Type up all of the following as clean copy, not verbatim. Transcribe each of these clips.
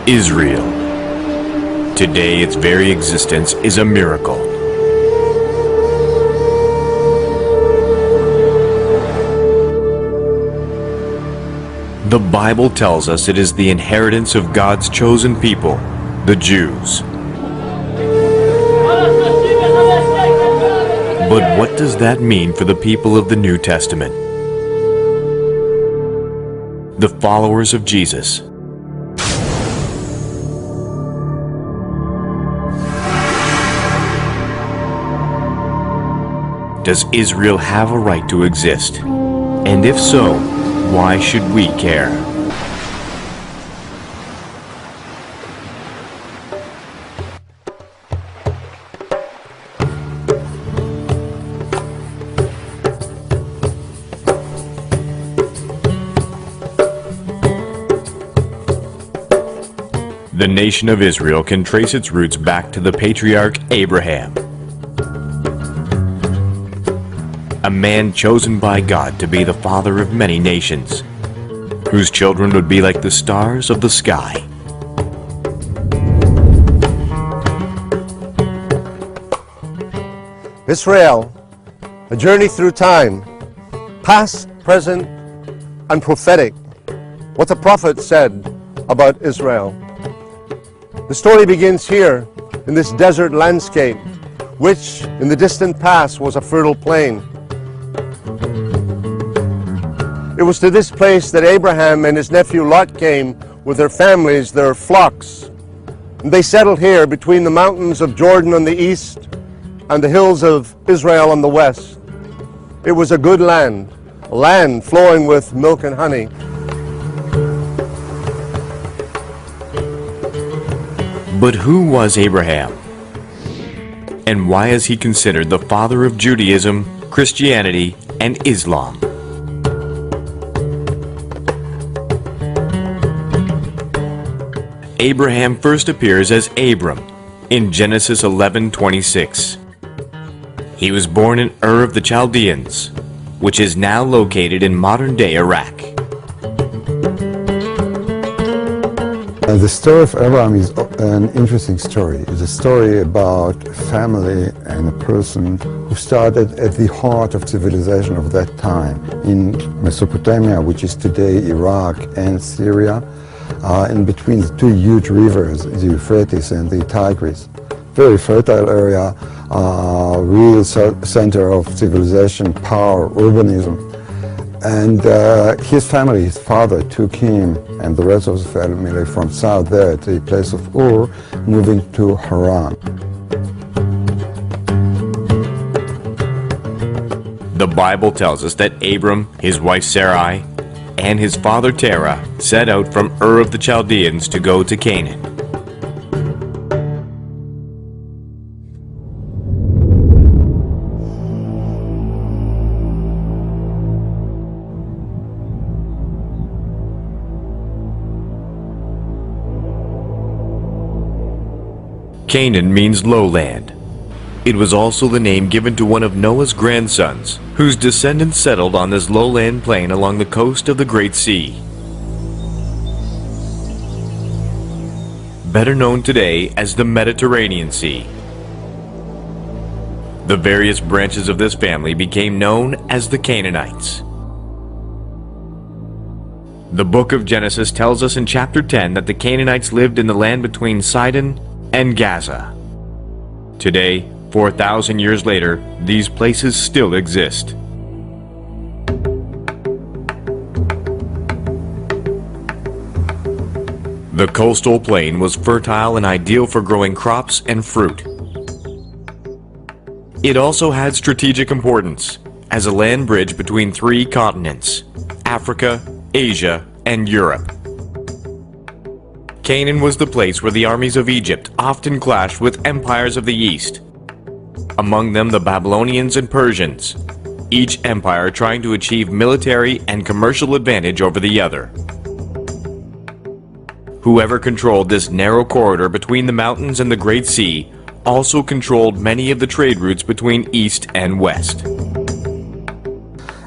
Israel. Today, its very existence is a miracle. The Bible tells us it is the inheritance of God's chosen people, the Jews. But what does that mean for the people of the New Testament? The followers of Jesus. Does Israel have a right to exist? And if so, why should we care? The nation of Israel can trace its roots back to the patriarch Abraham, a man chosen by God to be the father of many nations, whose children would be like the stars of the sky. Israel, a journey through time, past, present, and prophetic. What the prophet said about Israel. The story begins here in this desert landscape, which in the distant past was a fertile plain. It was to this place that Abraham and his nephew Lot came with their families, their flocks. And they settled here between the mountains of Jordan on the east and the hills of Israel on the west. It was a good land, a land flowing with milk and honey. But who was Abraham? And why is he considered the father of Judaism, Christianity, and Islam? Abraham first appears as Abram in Genesis 11:26. He was born in Ur of the Chaldeans, which is now located in modern-day Iraq. The story of Abraham is an interesting story. It's a story about family and a person who started at the heart of civilization of that time in Mesopotamia, which is today Iraq and Syria, in between the two huge rivers, the Euphrates and the Tigris. Very fertile area, real center of civilization, power, urbanism. And his family, his father, took him and the rest of the family from south there to the place of Ur, moving to Haran. The Bible tells us that Abram, his wife Sarai, and his father Terah set out from Ur of the Chaldeans to go to Canaan. Canaan means lowland. It was also the name given to one of Noah's grandsons, whose descendants settled on this lowland plain along the coast of the Great Sea. Better known today as the Mediterranean Sea. The various branches of this family became known as the Canaanites. The book of Genesis tells us in chapter 10 that the Canaanites lived in the land between Sidon and Gaza. Today, 4,000 years later, these places still exist. The coastal plain was fertile and ideal for growing crops and fruit. It also had strategic importance as a land bridge between three continents: Africa, Asia, and Europe. Canaan was the place where the armies of Egypt often clashed with empires of the East, among them the Babylonians and Persians, each empire trying to achieve military and commercial advantage over the other. Whoever controlled this narrow corridor between the mountains and the Great Sea also controlled many of the trade routes between East and West.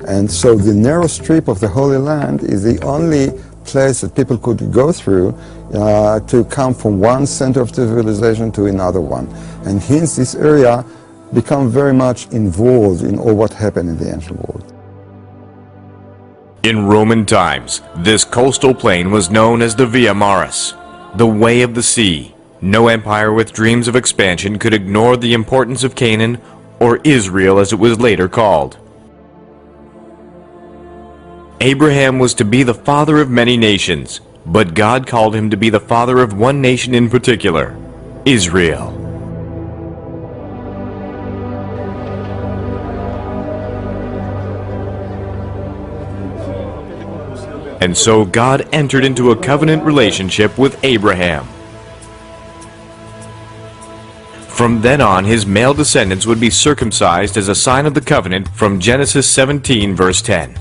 And so the narrow strip of the Holy Land is the only place that people could go through to come from one center of civilization to another one. And hence this area become very much involved in all what happened in the ancient world. In Roman times, this coastal plain was known as the Via Maris, the Way of the Sea. No empire with dreams of expansion could ignore the importance of Canaan, or Israel as it was later called. Abraham was to be the father of many nations, but God called him to be the father of one nation in particular, Israel. And so God entered into a covenant relationship with Abraham. From then on, his male descendants would be circumcised as a sign of the covenant from Genesis 17 verse 10.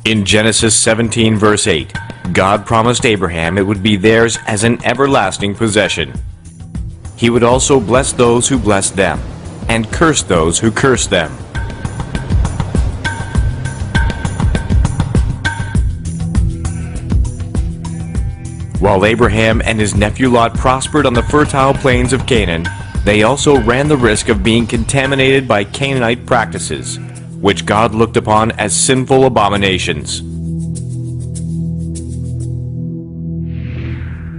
In Genesis 17 verse 8, God promised Abraham it would be theirs as an everlasting possession. He would also bless those who blessed them, and curse those who cursed them. While Abraham and his nephew Lot prospered on the fertile plains of Canaan, they also ran the risk of being contaminated by Canaanite practices, which God looked upon as sinful abominations.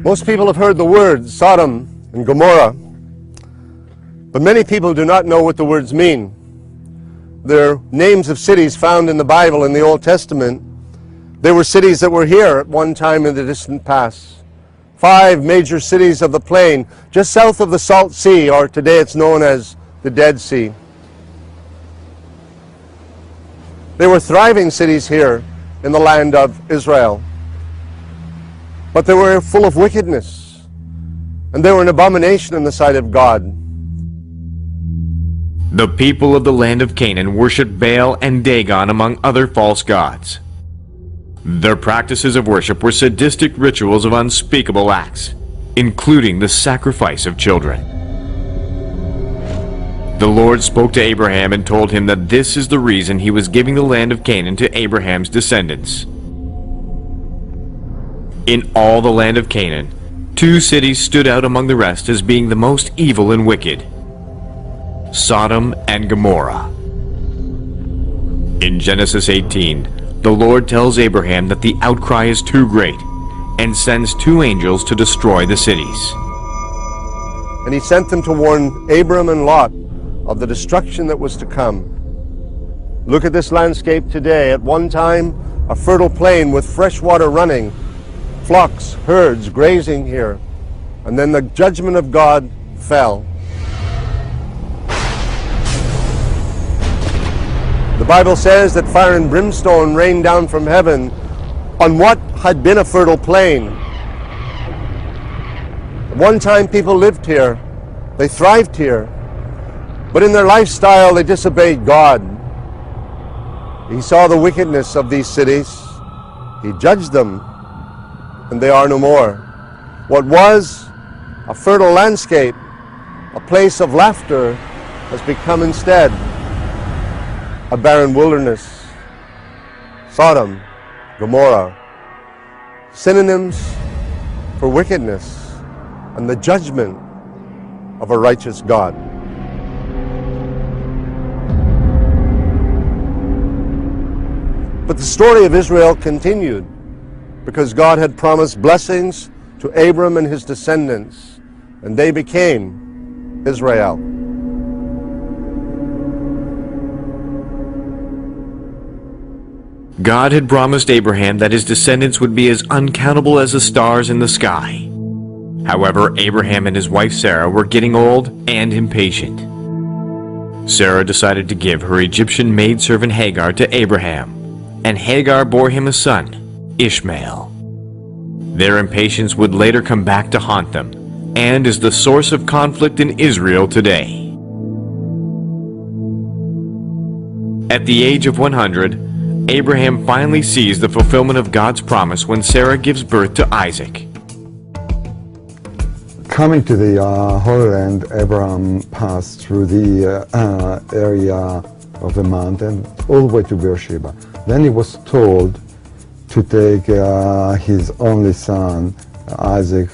Most people have heard the words Sodom and Gomorrah, but many people do not know what the words mean. They're names of cities found in the Bible in the Old Testament. They were cities that were here at one time in the distant past. 5 major cities of the plain, just south of the Salt Sea, or today it's known as the Dead Sea. They were thriving cities here in the land of Israel. But they were full of wickedness, and they were an abomination in the sight of God. The people of the land of Canaan worshipped Baal and Dagon among other false gods. Their practices of worship were sadistic rituals of unspeakable acts, including the sacrifice of children. The Lord spoke to Abraham and told him that this is the reason he was giving the land of Canaan to Abraham's descendants. In all the land of Canaan, 2 cities stood out among the rest as being the most evil and wicked: Sodom and Gomorrah. In Genesis 18, the Lord tells Abraham that the outcry is too great and sends 2 angels to destroy the cities. And he sent them to warn Abram and Lot of the destruction that was to come. Look at this landscape today. At one time, a fertile plain with fresh water running, flocks, herds grazing here. And then the judgment of God fell. The Bible says that fire and brimstone rained down from heaven on what had been a fertile plain. At one time people lived here, they thrived here, but in their lifestyle they disobeyed God. He saw the wickedness of these cities, he judged them, and they are no more. What was a fertile landscape, a place of laughter, has become instead a barren wilderness. Sodom, Gomorrah, synonyms for wickedness and the judgment of a righteous God. But the story of Israel continued because God had promised blessings to Abram and his descendants, and they became Israel. God had promised Abraham that his descendants would be as uncountable as the stars in the sky. However, Abraham and his wife Sarah were getting old and impatient. Sarah decided to give her Egyptian maidservant Hagar to Abraham, and Hagar bore him a son, Ishmael. Their impatience would later come back to haunt them, and is the source of conflict in Israel today. At the age of 100, Abraham finally sees the fulfillment of God's promise when Sarah gives birth to Isaac. Coming to the Holy Land, Abraham passed through the area of the mountain all the way to Beersheba. Then he was told to take his only son, Isaac,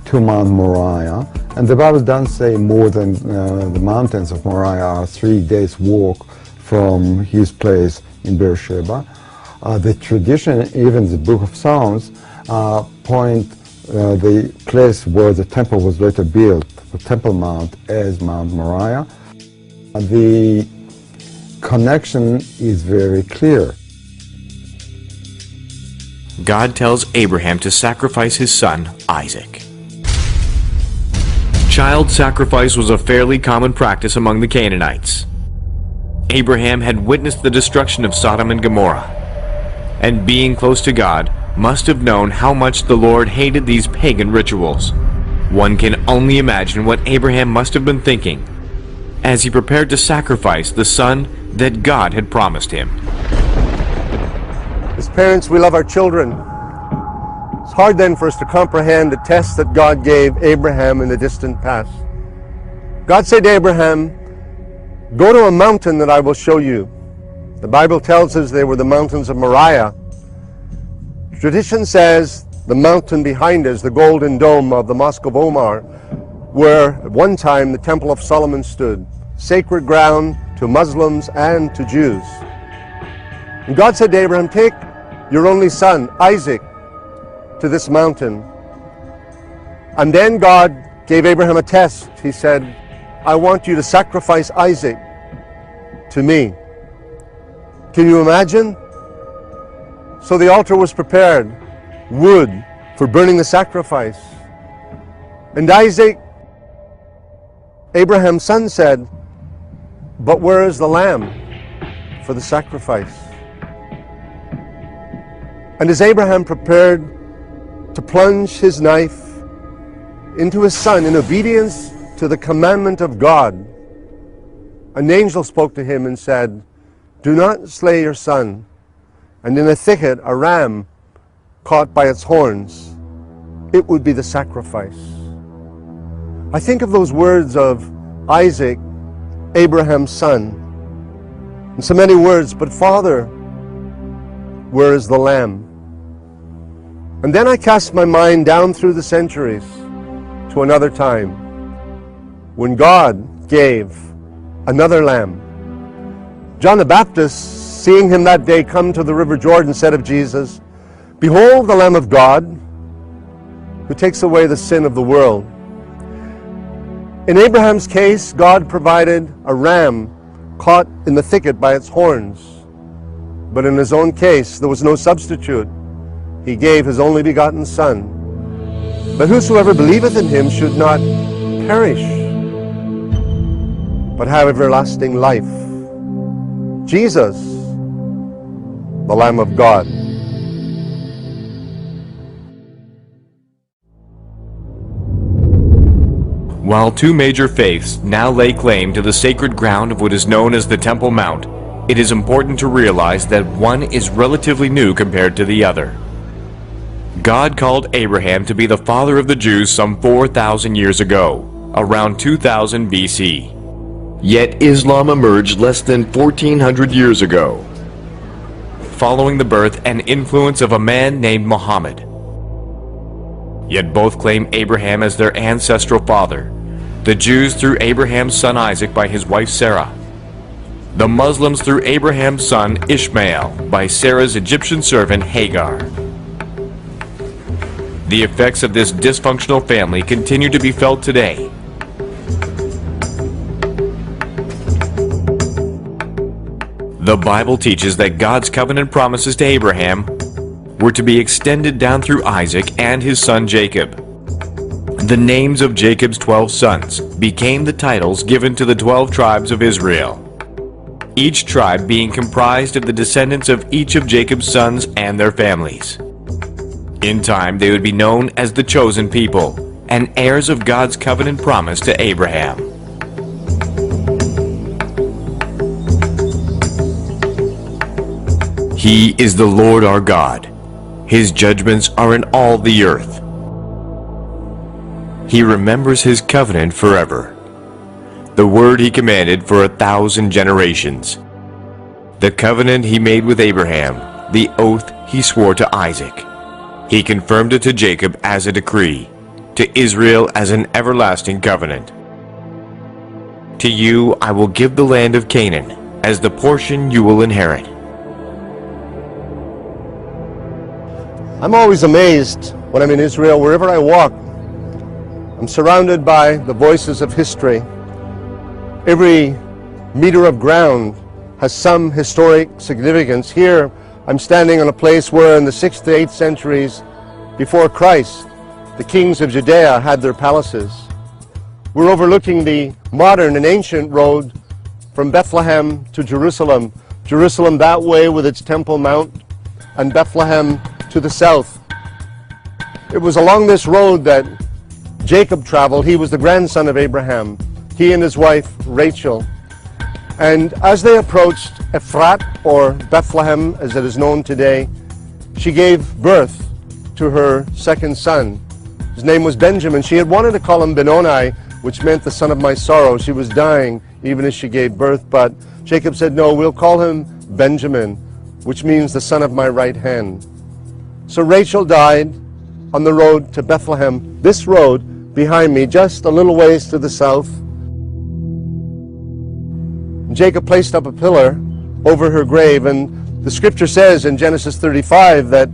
to Mount Moriah. And the Bible doesn't say more than the mountains of Moriah are 3 days' walk from his place in Beersheba. The tradition, even the book of Psalms, point the place where the temple was later built, the Temple Mount, as Mount Moriah. The connection is very clear. God tells Abraham to sacrifice his son, Isaac. Child sacrifice was a fairly common practice among the Canaanites. Abraham had witnessed the destruction of Sodom and Gomorrah, and being close to God, must have known how much the Lord hated these pagan rituals. One can only imagine what Abraham must have been thinking as he prepared to sacrifice the son that God had promised him. As parents, we love our children. It's hard then for us to comprehend the test that God gave Abraham in the distant past. God said to Abraham, "Go to a mountain that I will show you." The Bible tells us they were the mountains of Moriah. Tradition says the mountain behind us, the golden dome of the Mosque of Omar, where at one time the Temple of Solomon stood, sacred ground to Muslims and to Jews. And God said to Abraham, "Take your only son, Isaac, to this mountain." And then God gave Abraham a test. He said, "I want you to sacrifice Isaac to me." Can you imagine? So the altar was prepared, wood for burning the sacrifice. And Isaac, Abraham's son, said, "But where is the lamb for the sacrifice?" And as Abraham prepared to plunge his knife into his son in obedience to the commandment of God, an angel spoke to him and said, "Do not slay your son." And in a thicket, a ram caught by its horns, it would be the sacrifice. I think of those words of Isaac, Abraham's son, and so many words, "But Father, where is the lamb?" And then I cast my mind down through the centuries to another time when God gave another lamb. John the Baptist, seeing him that day come to the river Jordan, said of Jesus, "Behold the Lamb of God, who takes away the sin of the world." In Abraham's case, God provided a ram caught in the thicket by its horns. But in his own case, there was no substitute. He gave his only begotten Son. But whosoever believeth in him should not perish, but have everlasting life. Jesus, the Lamb of God. While two major faiths now lay claim to the sacred ground of what is known as the Temple Mount, it is important to realize that one is relatively new compared to the other. God called Abraham to be the father of the Jews some 4,000 years ago, around 2000 BC. Yet Islam emerged less than 1400 years ago, following the birth and influence of a man named Muhammad. Yet both claim Abraham as their ancestral father, the Jews through Abraham's son Isaac by his wife Sarah, the Muslims through Abraham's son Ishmael by Sarah's Egyptian servant Hagar. The effects of this dysfunctional family continue to be felt today. The Bible teaches that God's covenant promises to Abraham were to be extended down through Isaac and his son Jacob. The names of Jacob's 12 sons became the titles given to the 12 tribes of Israel, each tribe being comprised of the descendants of each of Jacob's sons and their families. In time, they would be known as the chosen people and heirs of God's covenant promise to Abraham. He is the Lord our God. His judgments are in all the earth. He remembers his covenant forever, the word he commanded for 1,000 generations. The covenant he made with Abraham the oath he swore to Isaac. He confirmed it to Jacob as a decree, to Israel as an everlasting covenant. To you I will give the land of Canaan as the portion you will inherit. I'm always amazed when I'm in Israel, wherever I walk. I'm surrounded by the voices of history. Every meter of ground has some historic significance. Here, I'm standing on a place where in the 6th to 8th centuries before Christ, the kings of Judea had their palaces. We're overlooking the modern and ancient road from Bethlehem to Jerusalem. Jerusalem that way with its Temple Mount, and Bethlehem to the south. It was along this road that Jacob traveled. He was the grandson of Abraham, he and his wife Rachel. And as they approached Ephrat, or Bethlehem as it is known today, she gave birth to her second son. His name was Benjamin. She had wanted to call him Benoni, which meant the son of my sorrow. She was dying even as she gave birth, but Jacob said, no, we'll call him Benjamin, which means the son of my right hand. So Rachel died on the road to Bethlehem, this road behind me, just a little ways to the south. Jacob placed up a pillar over her grave, and the scripture says in Genesis 35 that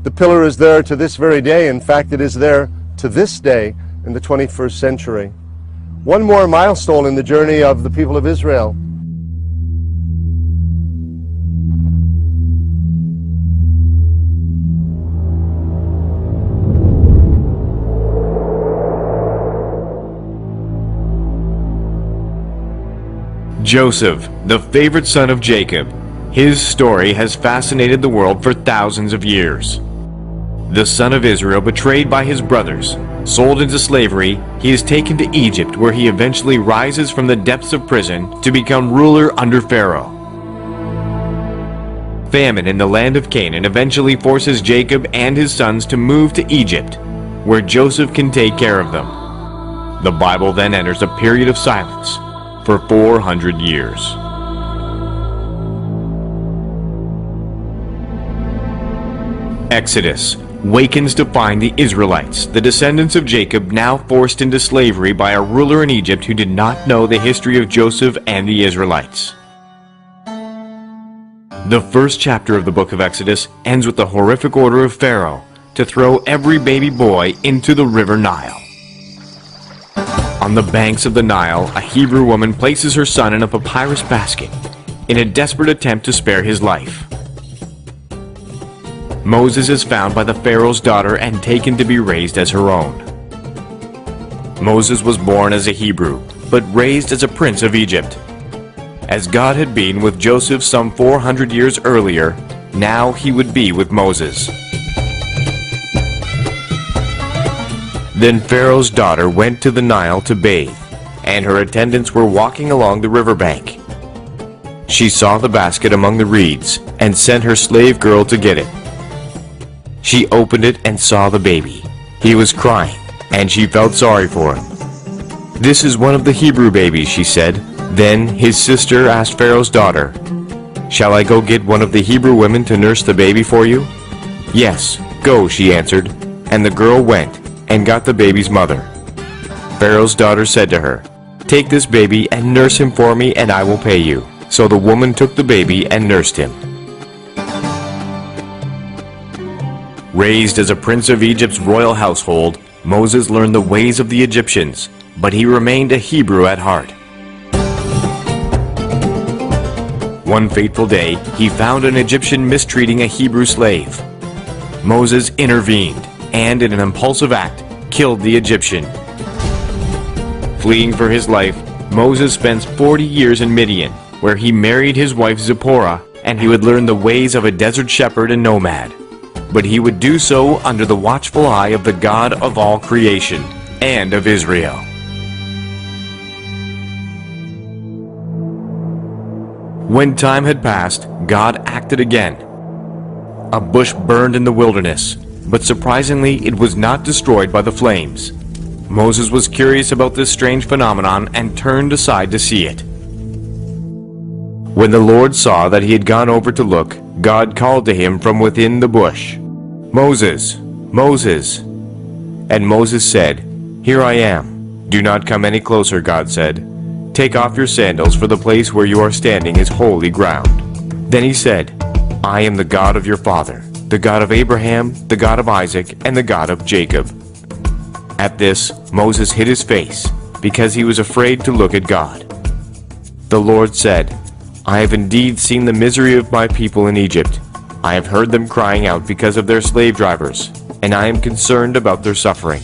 the pillar is there to this very day. In fact, it is there to this day in the 21st century. One more milestone in the journey of the people of Israel. Joseph, the favorite son of Jacob. His story has fascinated the world for thousands of years. The son of Israel, betrayed by his brothers, sold into slavery, he is taken to Egypt, where he eventually rises from the depths of prison to become ruler under Pharaoh. Famine in the land of Canaan eventually forces Jacob and his sons to move to Egypt, where Joseph can take care of them. The Bible then enters a period of silence for 400 years. Exodus wakens to find the Israelites, the descendants of Jacob, now forced into slavery by a ruler in Egypt who did not know the history of Joseph and the Israelites. The first chapter of the book of Exodus ends with the horrific order of Pharaoh to throw every baby boy into the river Nile. On the banks of the Nile, a Hebrew woman places her son in a papyrus basket in a desperate attempt to spare his life. Moses is found by the Pharaoh's daughter and taken to be raised as her own. Moses was born as a Hebrew, but raised as a prince of Egypt. As God had been with Joseph some 400 years earlier, now he would be with Moses. Then Pharaoh's daughter went to the Nile to bathe, and her attendants were walking along the riverbank. She saw the basket among the reeds and sent her slave girl to get it. She opened it and saw the baby. He was crying, and she felt sorry for him. "This is one of the Hebrew babies," she said. Then his sister asked Pharaoh's daughter, "Shall I go get one of the Hebrew women to nurse the baby for you?" "Yes, go," she answered, and the girl went and got the baby's mother. Pharaoh's daughter said to her, "Take this baby and nurse him for me, and I will pay you." So the woman took the baby and nursed him. Raised as a prince of Egypt's royal household, Moses learned the ways of the Egyptians, but he remained a Hebrew at heart. One fateful day, he found an Egyptian mistreating a Hebrew slave. Moses intervened and, in an impulsive act, killed the Egyptian. Fleeing for his life, Moses spends 40 years in Midian, where he married his wife Zipporah, and he would learn the ways of a desert shepherd and nomad. But he would do so under the watchful eye of the God of all creation and of Israel. When time had passed, God acted again. A bush burned in the wilderness, but surprisingly it was not destroyed by the flames. Moses was curious about this strange phenomenon and turned aside to see it. When the Lord saw that he had gone over to look, God called to him from within the bush, "Moses, Moses." And Moses said, "Here I am." "Do not come any closer," God said. "Take off your sandals, for the place where you are standing is holy ground." Then he said, "I am the God of your father, the God of Abraham, the God of Isaac, and the God of Jacob." At this, Moses hid his face, because he was afraid to look at God. The Lord said, "I have indeed seen the misery of my people in Egypt. I have heard them crying out because of their slave drivers, and I am concerned about their suffering.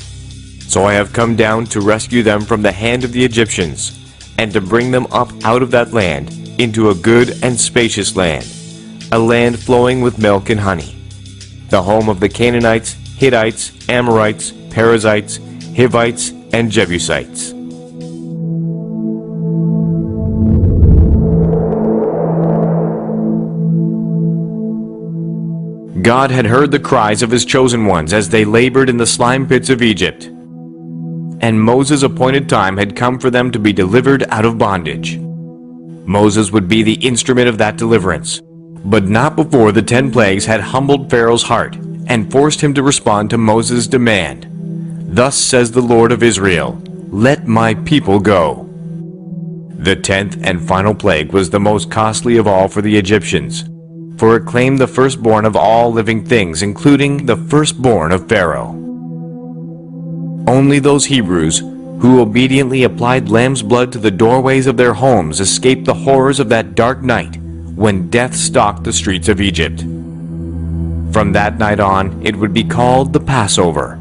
So I have come down to rescue them from the hand of the Egyptians, and to bring them up out of that land into a good and spacious land, a land flowing with milk and honey, the home of the Canaanites, Hittites, Amorites, Perizzites, Hivites, and Jebusites." God had heard the cries of his chosen ones as they labored in the slime pits of Egypt, and Moses' appointed time had come for them to be delivered out of bondage. Moses would be the instrument of that deliverance, but not before the 10 plagues had humbled Pharaoh's heart and forced him to respond to Moses' demand. "Thus says the Lord of Israel, let my people go." The 10th and final plague was the most costly of all for the Egyptians, for it claimed the firstborn of all living things, including the firstborn of Pharaoh. Only those Hebrews who obediently applied lamb's blood to the doorways of their homes escaped the horrors of that dark night when death stalked the streets of Egypt. From that night on, it would be called the Passover.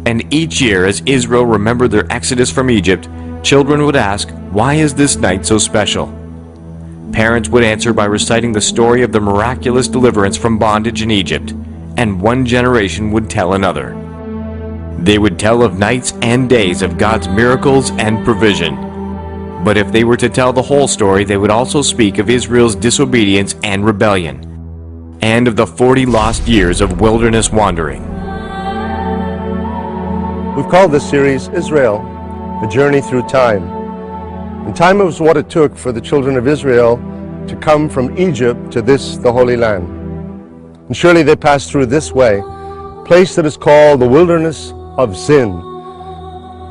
And each year, as Israel remembered their exodus from Egypt, children would ask, "Why is this night so special?" Parents would answer by reciting the story of the miraculous deliverance from bondage in Egypt, and one generation would tell another. They would tell of nights and days of God's miracles and provision. But if they were to tell the whole story, they would also speak of Israel's disobedience and rebellion, and of the 40 lost years of wilderness wandering. We've called this series Israel, A Journey Through Time. And time was what it took for the children of Israel to come from Egypt to this, the Holy Land. And surely they passed through this way, a place that is called the Wilderness of Sin.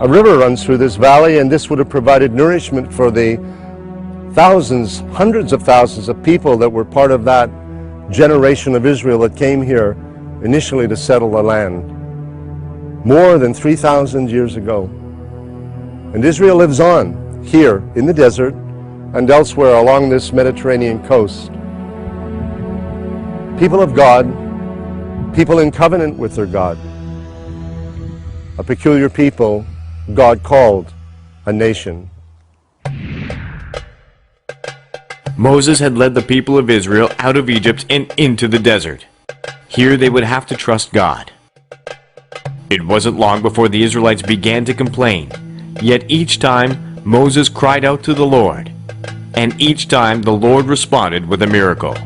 A river runs through this valley, and this would have provided nourishment for the thousands, hundreds of thousands of people that were part of that generation of Israel that came here initially to settle the land more than 3,000 years ago. And Israel lives on here in the desert and elsewhere along this Mediterranean coast. People of God, people in covenant with their God, a peculiar people God called a nation. Moses had led the people of Israel out of Egypt and into the desert. Here they would have to trust God. It wasn't long before the Israelites began to complain, yet each time Moses cried out to the Lord, and each time the Lord responded with a miracle.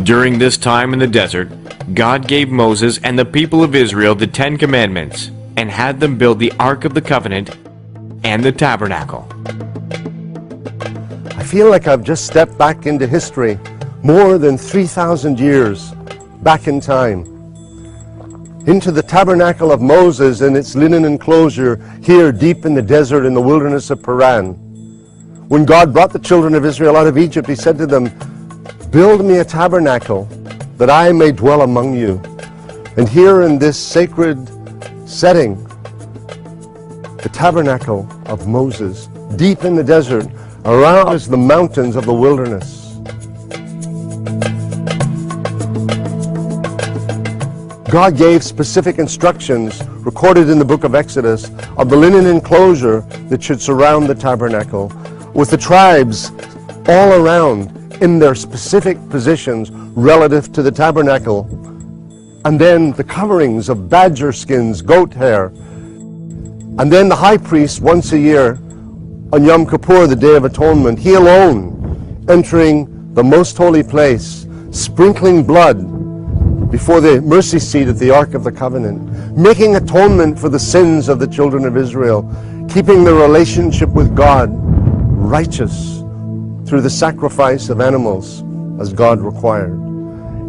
During this time in the desert, God gave Moses and the people of Israel the 10 Commandments and had them build the Ark of the Covenant and the Tabernacle. I feel like I've just stepped back into history, more than 3,000 years back in time, into the tabernacle of Moses and its linen enclosure here deep in the desert in the wilderness of Paran. When God brought the children of Israel out of Egypt, he said to them, "Build me a tabernacle that I may dwell among you." And here in this sacred setting, the tabernacle of Moses, deep in the desert, around us the mountains of the wilderness. God gave specific instructions recorded in the book of Exodus of the linen enclosure that should surround the tabernacle, with the tribes all around in their specific positions relative to the tabernacle, and then the coverings of badger skins, goat hair, and then the high priest once a year on Yom Kippur, the Day of Atonement, he alone entering the most holy place, sprinkling blood before the mercy seat at the Ark of the Covenant, making atonement for the sins of the children of Israel, keeping their relationship with God righteous, through the sacrifice of animals as God required.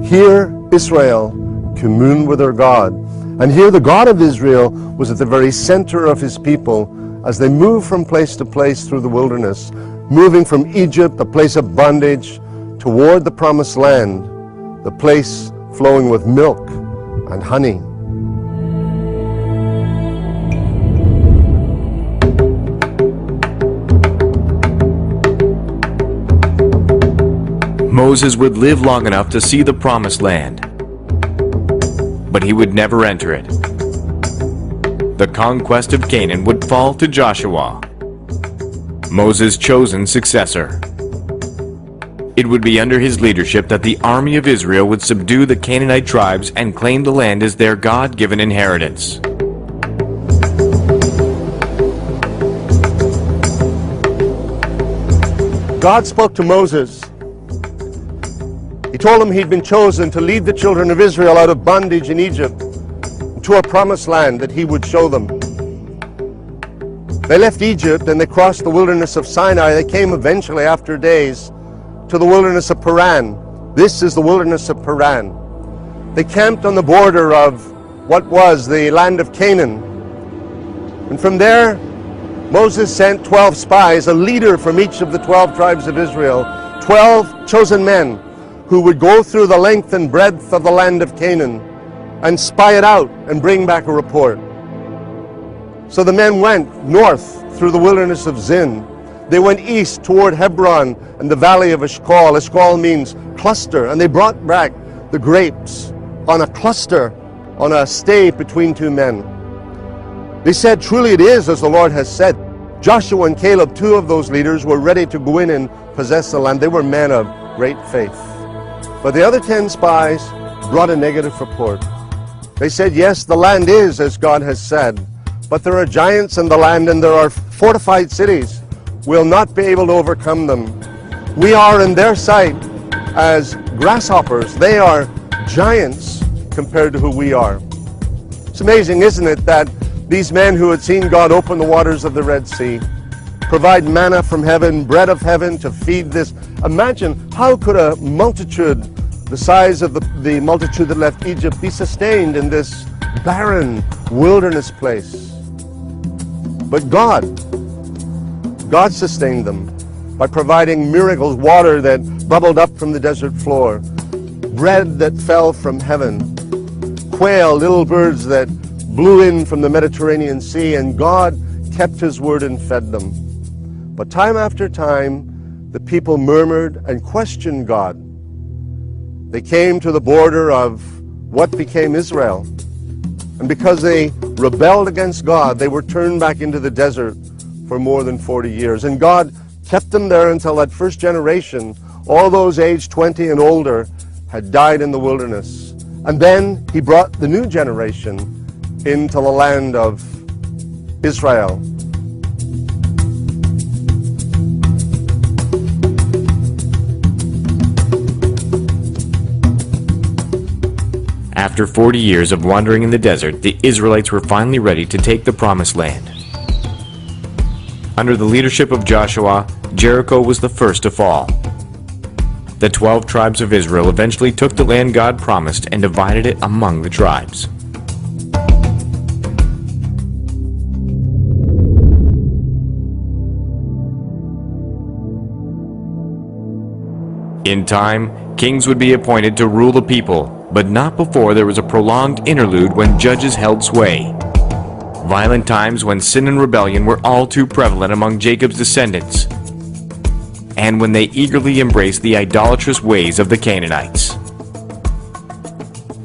Here Israel communed with their God, and here the God of Israel was at the very center of his people as they moved from place to place through the wilderness, moving from Egypt, a place of bondage, toward the promised land, the place flowing with milk and honey. Moses would live long enough to see the promised land, but he would never enter it. The conquest of Canaan would fall to Joshua, Moses' chosen successor. It would be under his leadership that the army of Israel would subdue the Canaanite tribes and claim the land as their God-given inheritance. God spoke to Moses. He told him he'd been chosen to lead the children of Israel out of bondage in Egypt to a promised land that he would show them. They left Egypt and they crossed the wilderness of Sinai. They came eventually, after days, to the wilderness of Paran. This is the wilderness of Paran. They camped on the border of what was the land of Canaan. And from there, Moses sent 12 spies, a leader from each of the 12 tribes of Israel, 12 chosen men who would go through the length and breadth of the land of Canaan and spy it out and bring back a report. So the men went north through the wilderness of Zin. They went east toward Hebron and the valley of Eshcol. Eshcol means cluster, and they brought back the grapes on a cluster, on a stave between two men. They said, truly it is as the Lord has said. Joshua and Caleb, two of those leaders, were ready to go in and possess the land. They were men of great faith. But the other 10 spies brought a negative report. They said, yes, the land is as God has said, but there are giants in the land and there are fortified cities. We'll not be able to overcome them. We are in their sight as grasshoppers. They are giants compared to who we are. It's amazing, isn't it, that these men who had seen God open the waters of the Red Sea, provide manna from heaven, bread of heaven to feed this. Imagine, how could a multitude the size of the multitude that left Egypt be sustained in this barren wilderness place? But God sustained them by providing miracles, water that bubbled up from the desert floor, bread that fell from heaven, quail, little birds that blew in from the Mediterranean Sea, and God kept his word and fed them. But time after time, the people murmured and questioned God. They came to the border of what became Israel. And because they rebelled against God, they were turned back into the desert for more than 40 years. And God kept them there until that first generation, all those aged 20 and older, had died in the wilderness. And then he brought the new generation into the land of Israel. After 40 years of wandering in the desert, the Israelites were finally ready to take the promised land. Under the leadership of Joshua, Jericho was the first to fall. The 12 tribes of Israel eventually took the land God promised and divided it among the tribes. In time, kings would be appointed to rule the people, but not before there was a prolonged interlude when judges held sway. Violent times when sin and rebellion were all too prevalent among Jacob's descendants, and when they eagerly embraced the idolatrous ways of the Canaanites.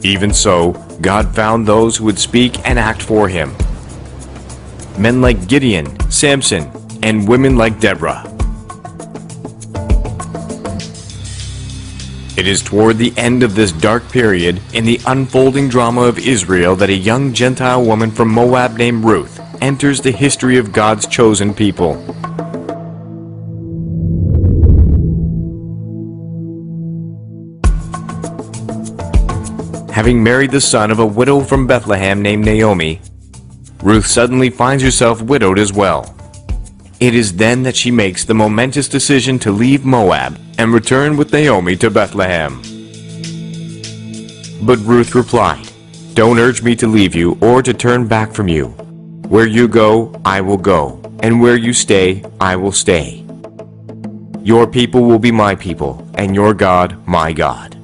Even so, God found those who would speak and act for him. Men like Gideon, Samson, and women like Deborah. It is toward the end of this dark period in the unfolding drama of Israel that a young Gentile woman from Moab named Ruth enters the history of God's chosen people. Having married the son of a widow from Bethlehem named Naomi, Ruth suddenly finds herself widowed as well. It is then that she makes the momentous decision to leave Moab and return with Naomi to Bethlehem. But Ruth replied, "Don't urge me to leave you or to turn back from you. Where you go, I will go, and where you stay, I will stay. Your people will be my people, and your God, my God."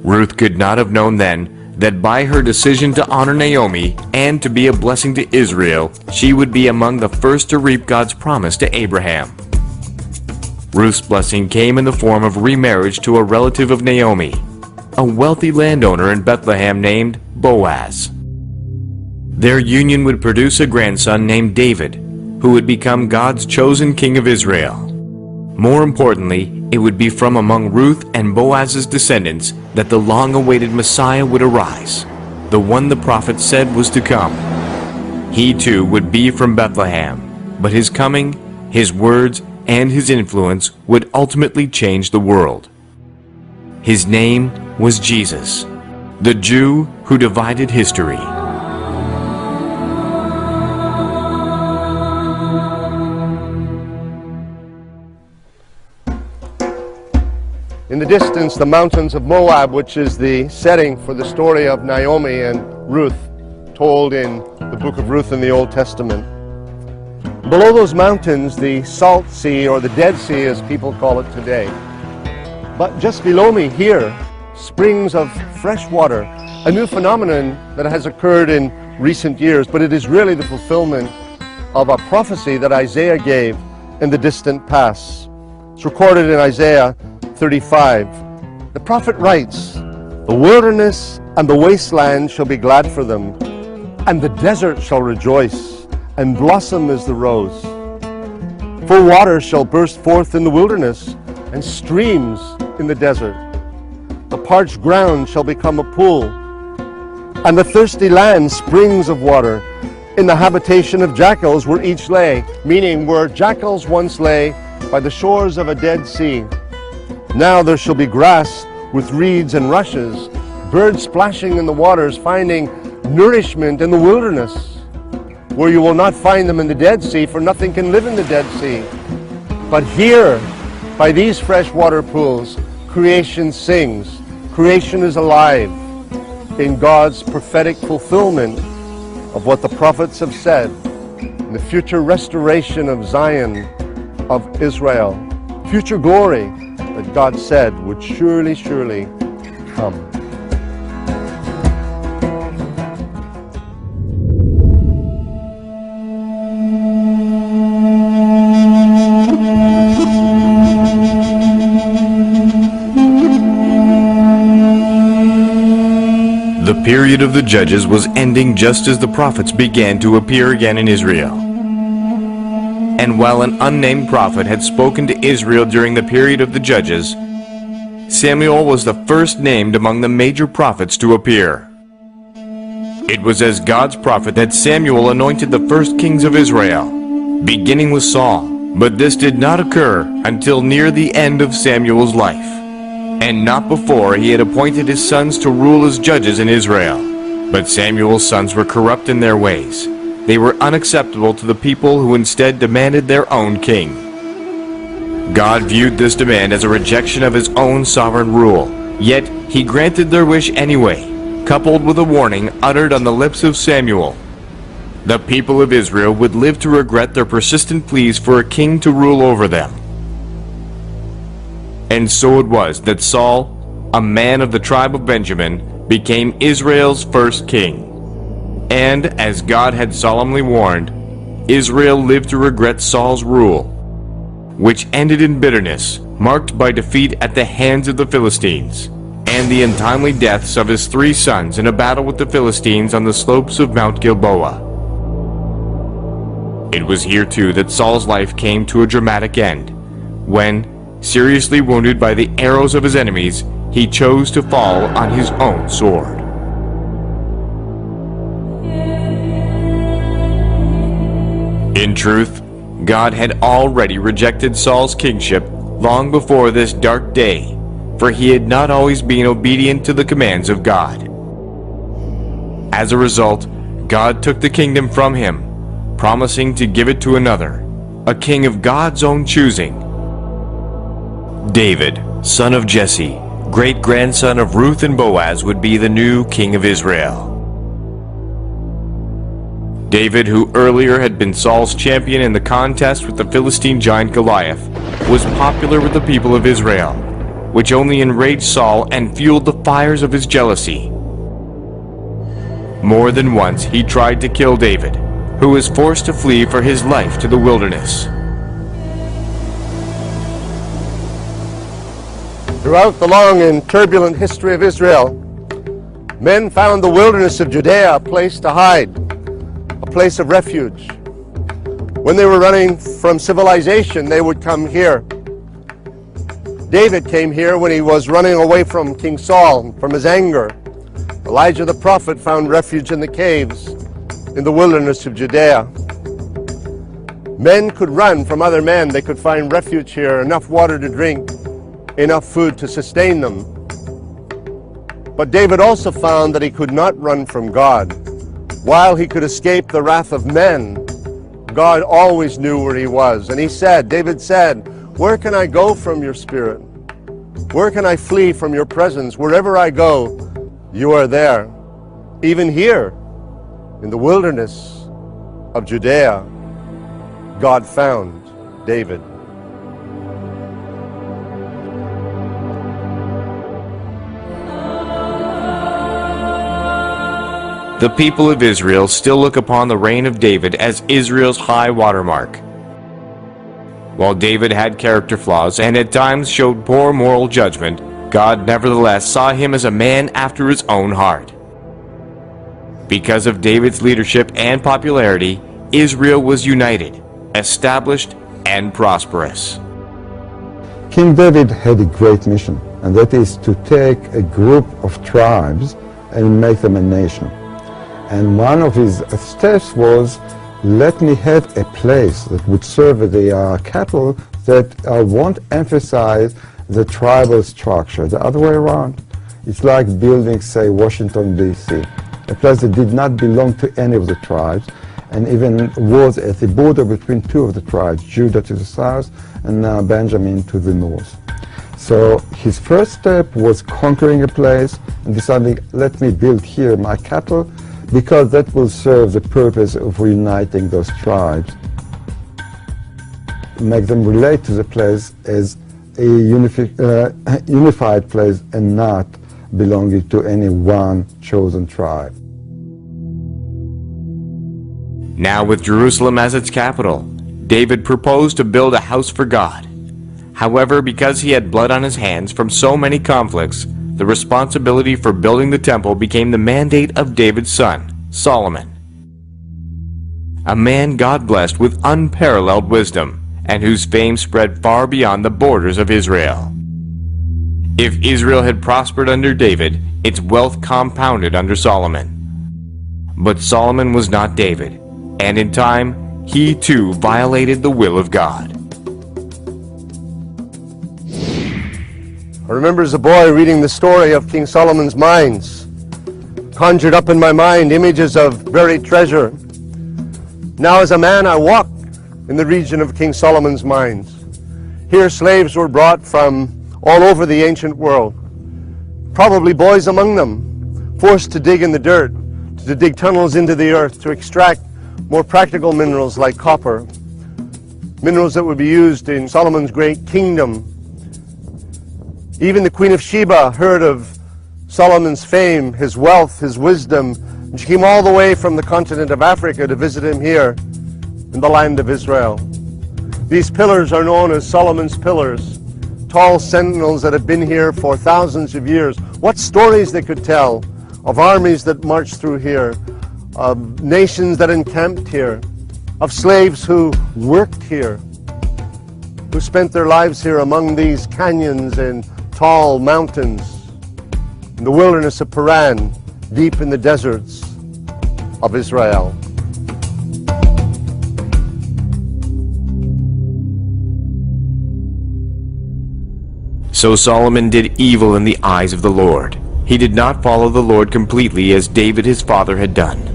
Ruth could not have known then that by her decision to honor Naomi and to be a blessing to Israel, she would be among the first to reap God's promise to Abraham. Ruth's blessing came in the form of remarriage to a relative of Naomi, a wealthy landowner in Bethlehem named Boaz. Their union would produce a grandson named David, who would become God's chosen king of Israel. More importantly, it would be from among Ruth and Boaz's descendants that the long-awaited Messiah would arise, the one the prophet said was to come. He too would be from Bethlehem, but his coming, his words, and his influence would ultimately change the world. His name was Jesus, the Jew who divided history. In the distance, the mountains of Moab, which is the setting for the story of Naomi and Ruth, told in the book of Ruth in the Old Testament. Below those mountains, the Salt Sea, or the Dead Sea as people call it today. But just below me here, springs of fresh water, a new phenomenon that has occurred in recent years, but it is really the fulfillment of a prophecy that Isaiah gave in the distant past. It's recorded in Isaiah 35. The prophet writes, "The wilderness and the wasteland shall be glad for them, and the desert shall rejoice and blossom as the rose. For waters shall burst forth in the wilderness, and streams in the desert. The parched ground shall become a pool, and the thirsty land springs of water. In the habitation of jackals where each lay," meaning where jackals once lay by the shores of a dead sea. "Now there shall be grass with reeds and rushes, birds splashing in the waters, finding nourishment in the wilderness, where you will not find them in the Dead Sea, for nothing can live in the Dead Sea. But here, by these fresh water pools, creation sings. Creation is alive in God's prophetic fulfillment of what the prophets have said, in the future restoration of Zion, of Israel, future glory that God said would surely, surely come." The period of the judges was ending just as the prophets began to appear again in Israel. And while an unnamed prophet had spoken to Israel during the period of the judges, Samuel was the first named among the major prophets to appear. It was as God's prophet that Samuel anointed the first kings of Israel, beginning with Saul. But this did not occur until near the end of Samuel's life, and not before he had appointed his sons to rule as judges in Israel. But Samuel's sons were corrupt in their ways. They were unacceptable to the people, who instead demanded their own king. God viewed this demand as a rejection of his own sovereign rule, yet he granted their wish anyway, coupled with a warning uttered on the lips of Samuel. The people of Israel would live to regret their persistent pleas for a king to rule over them. And so it was that Saul, a man of the tribe of Benjamin, became Israel's first king. And, as God had solemnly warned, Israel lived to regret Saul's rule, which ended in bitterness, marked by defeat at the hands of the Philistines, and the untimely deaths of his 3 sons in a battle with the Philistines on the slopes of Mount Gilboa. It was here too that Saul's life came to a dramatic end, when, seriously wounded by the arrows of his enemies, he chose to fall on his own sword. In truth, God had already rejected Saul's kingship long before this dark day, for he had not always been obedient to the commands of God. As a result, God took the kingdom from him, promising to give it to another, a king of God's own choosing. David, son of Jesse, great-grandson of Ruth and Boaz, would be the new king of Israel. David, who earlier had been Saul's champion in the contest with the Philistine giant Goliath, was popular with the people of Israel, which only enraged Saul and fueled the fires of his jealousy. More than once he tried to kill David, who was forced to flee for his life to the wilderness. Throughout the long and turbulent history of Israel, men found the wilderness of Judea a place to hide, a place of refuge. When they were running from civilization, they would come here. David came here when he was running away from King Saul, from his anger. Elijah the prophet found refuge in the caves, in the wilderness of Judea. Men could run from other men. They could find refuge here, enough water to drink, enough food to sustain them. But David also found that he could not run from God. While he could escape the wrath of men, God always knew where he was. And he said, David said, "Where can I go from your spirit? Where can I flee from your presence? Wherever I go, you are there." Even here, in the wilderness of Judea, God found David. The people of Israel still look upon the reign of David as Israel's high watermark. While David had character flaws and at times showed poor moral judgment, God nevertheless saw him as a man after his own heart. Because of David's leadership and popularity, Israel was united, established, and prosperous. King David had a great mission, and that is to take a group of tribes and make them a nation. And one of his steps was, let me have a place that would serve the cattle that won't emphasize the tribal structure. The other way around. It's like building, say, Washington, D.C., a place that did not belong to any of the tribes, and even was at the border between two of the tribes, Judah to the south and Benjamin to the north. So his first step was conquering a place and deciding, let me build here my cattle, because that will serve the purpose of reuniting those tribes. Make them relate to the place as a unified place and not belonging to any one chosen tribe. Now with Jerusalem as its capital, David proposed to build a house for God. However, because he had blood on his hands from so many conflicts, the responsibility for building the temple became the mandate of David's son, Solomon. A man God blessed with unparalleled wisdom, and whose fame spread far beyond the borders of Israel. If Israel had prospered under David, its wealth compounded under Solomon. But Solomon was not David, and in time, he too violated the will of God. I remember as a boy reading the story of King Solomon's mines. Conjured up in my mind images of buried treasure. Now as a man I walk in the region of King Solomon's mines. Here slaves were brought from all over the ancient world. Probably boys among them, forced to dig in the dirt, to dig tunnels into the earth, to extract more practical minerals like copper. Minerals that would be used in Solomon's great kingdom. Even the Queen of Sheba heard of Solomon's fame, his wealth, his wisdom, and she came all the way from the continent of Africa to visit him here in the land of Israel. These pillars are known as Solomon's Pillars, tall sentinels that have been here for thousands of years. What stories they could tell of armies that marched through here, of nations that encamped here, of slaves who worked here, who spent their lives here among these canyons and tall mountains, in the wilderness of Paran, deep in the deserts of Israel. So Solomon did evil in the eyes of the Lord. He did not follow the Lord completely as David his father had done.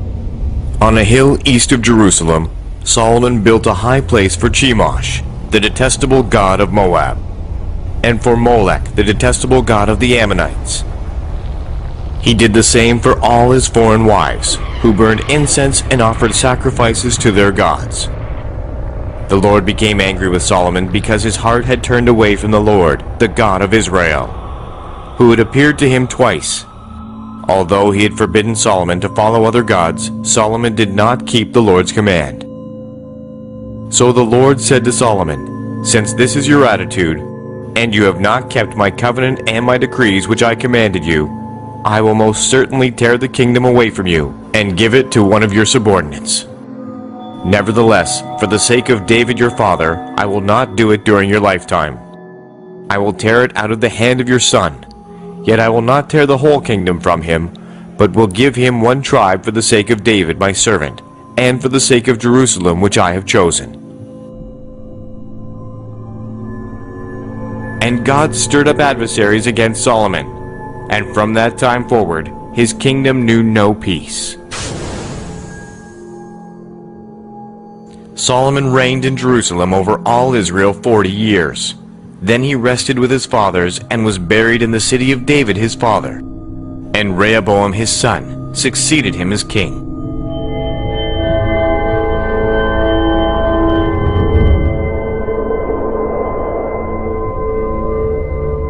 On a hill east of Jerusalem, Solomon built a high place for Chemosh, the detestable god of Moab, and for Molech, the detestable god of the Ammonites. He did the same for all his foreign wives, who burned incense and offered sacrifices to their gods. The Lord became angry with Solomon because his heart had turned away from the Lord, the God of Israel, who had appeared to him twice. Although he had forbidden Solomon to follow other gods, Solomon did not keep the Lord's command. So the Lord said to Solomon, "Since this is your attitude, and you have not kept my covenant and my decrees which I commanded you, I will most certainly tear the kingdom away from you, and give it to one of your subordinates. Nevertheless, for the sake of David your father, I will not do it during your lifetime. I will tear it out of the hand of your son. Yet I will not tear the whole kingdom from him, but will give him one tribe for the sake of David my servant, and for the sake of Jerusalem which I have chosen." And God stirred up adversaries against Solomon, and from that time forward his kingdom knew no peace. Solomon reigned in Jerusalem over all Israel 40 years. Then he rested with his fathers and was buried in the city of David his father. And Rehoboam his son succeeded him as king.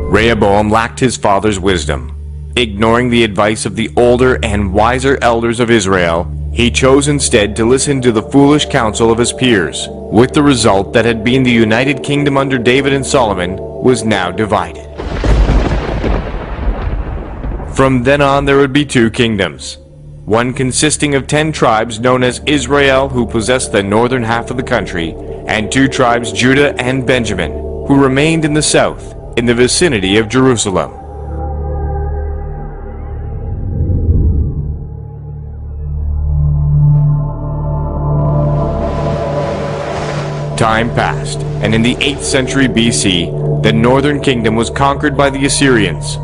Rehoboam lacked his father's wisdom. Ignoring the advice of the older and wiser elders of Israel, he chose instead to listen to the foolish counsel of his peers, with the result that had been the united kingdom under David and Solomon was now divided. From then on there would be two kingdoms, one consisting of 10 tribes known as Israel, who possessed the northern half of the country, and 2 tribes, Judah and Benjamin, who remained in the south, in the vicinity of Jerusalem. Time passed, and in the 8th century BC, the northern kingdom was conquered by the Assyrians,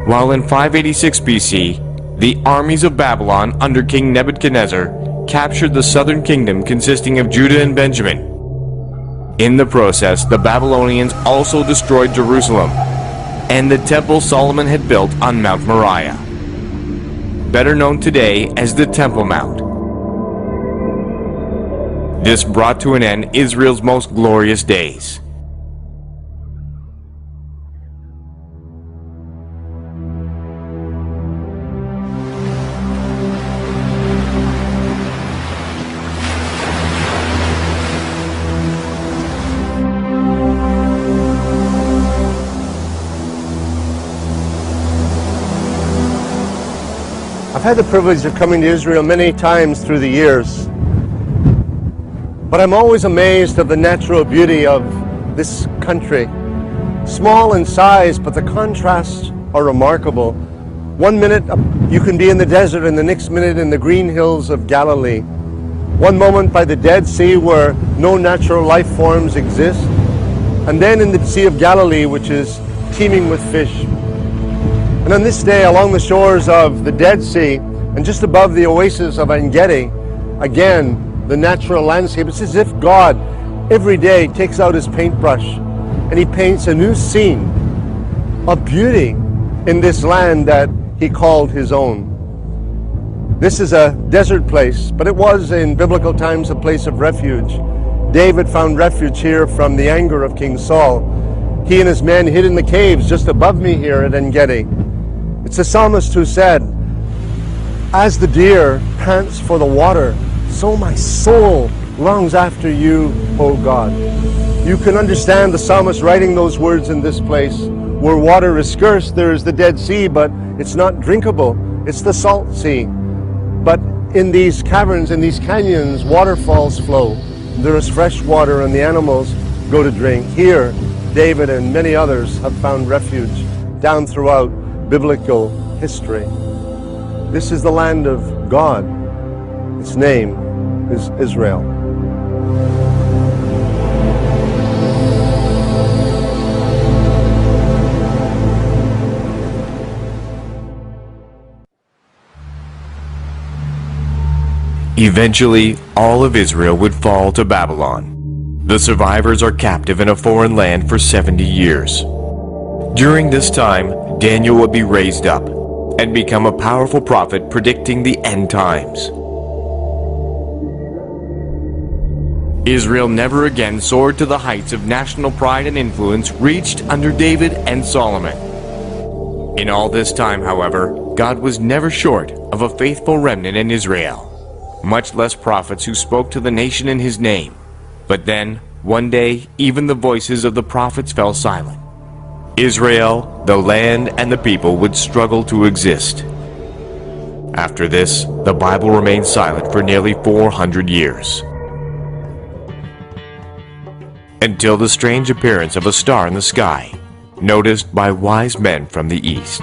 while in 586 BC, the armies of Babylon under King Nebuchadnezzar captured the southern kingdom consisting of Judah and Benjamin. In the process, the Babylonians also destroyed Jerusalem and the temple Solomon had built on Mount Moriah, better known today as the Temple Mount. This brought to an end Israel's most glorious days. I've had the privilege of coming to Israel many times through the years, but I'm always amazed of the natural beauty of this country. Small in size, but the contrasts are remarkable. One minute you can be in the desert, and the next minute in the green hills of Galilee. One moment by the Dead Sea where no natural life forms exist, and then in the Sea of Galilee, which is teeming with fish. And on this day, along the shores of the Dead Sea, and just above the oasis of En-Gedi, again, the natural landscape. It's as if God every day takes out his paintbrush and he paints a new scene of beauty in this land that he called his own. This is a desert place, but it was in biblical times a place of refuge. David found refuge here from the anger of King Saul. He and his men hid in the caves just above me here at En-Gedi. It's the psalmist who said, "As the deer pants for the water, so my soul longs after you, O God." You can understand the psalmist writing those words in this place. Where water is scarce, there is the Dead Sea, but it's not drinkable. It's the salt sea. But in these caverns, in these canyons, waterfalls flow. There is fresh water and the animals go to drink. Here, David and many others have found refuge down throughout biblical history. This is the land of God. Its name is Israel. Eventually, all of Israel would fall to Babylon. The survivors are captive in a foreign land for 70 years. During this time, Daniel would be raised up and become a powerful prophet predicting the end times. Israel never again soared to the heights of national pride and influence reached under David and Solomon. In all this time, however, God was never short of a faithful remnant in Israel, much less prophets who spoke to the nation in his name. But then, one day, even the voices of the prophets fell silent. Israel, the land, and the people would struggle to exist. After this, the Bible remained silent for nearly 400 years. Until the strange appearance of a star in the sky, noticed by wise men from the east.